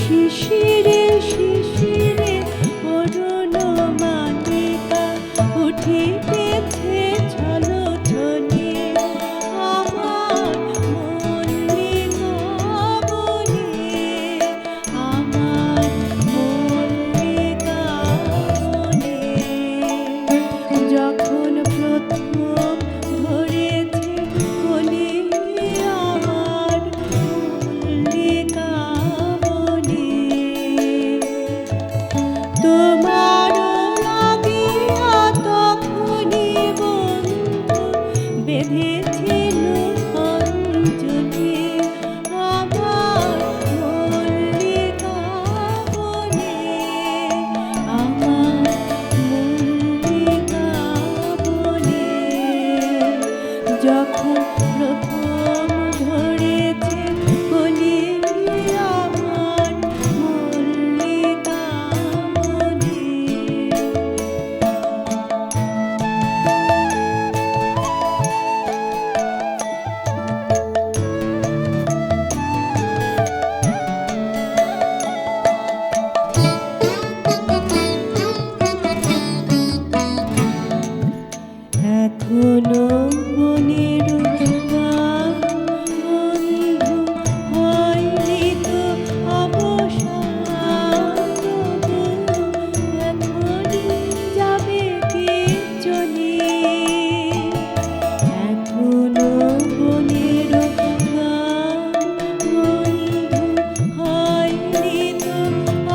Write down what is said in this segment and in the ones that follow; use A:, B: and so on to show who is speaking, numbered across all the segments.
A: শিশিরে শিশিরে অরুণ মালিকা উঠিতেছে ছলো ছলে আমার মল্লিকা বনে, আমার মল্লিকা বনে। যখন প্রথম ধরেছে কলি আমার মল্লিকা বনে, তোমার লাগিয়া তখনই বন্ধু বেঁধেছিল অঞ্জলি আমার মল্লিকা বনে, আমার মল্লিকা বনে। যখন প্রথম ধরেছে কলি আমার মল্লিকা বনে। এখনো বনের গান বন্ধু হয়নি তো অবসান, তবু এখনই যাবে কে চলে। এখনো বনের গান বন্ধু হয়নি তো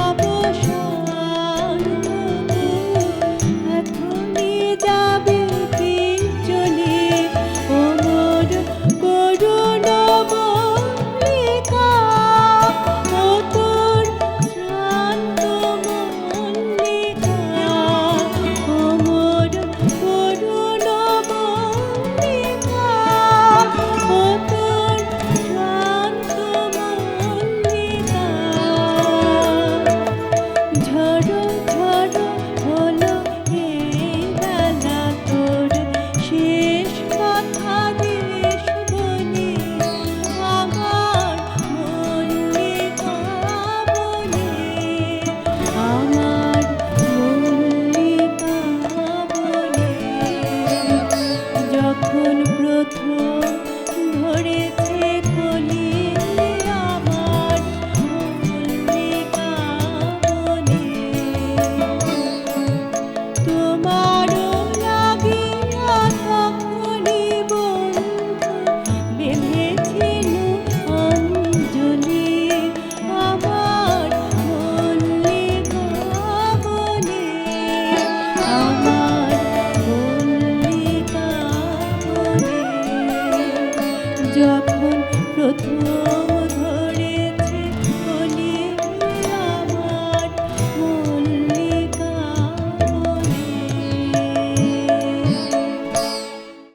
A: অবসান, তবু এখনই যাবে কে চলে। ওমর করুণ মল্লিকা ও তোর শ্রান্ত মল্লিকা, ওমর করুণ মল্লিকা ও তোর শ্রান্ত মল্লিকা। ঝড়ো ঝড়ো হলো এই বেলা তোর শেষ কথা দেশ বনে, আমার মল্লিকা বনে, আমার মল্লিকা বনে। যখন প্রথম ধরেছে কলি আমার মল্লিকা বনে, তোমার লাগিয়া তখনই বন্ধু বেঁধেছিল অঞ্জলি আমার মল্লিকা বনে, আমার মল্লিকা বনে। যখন প্রথম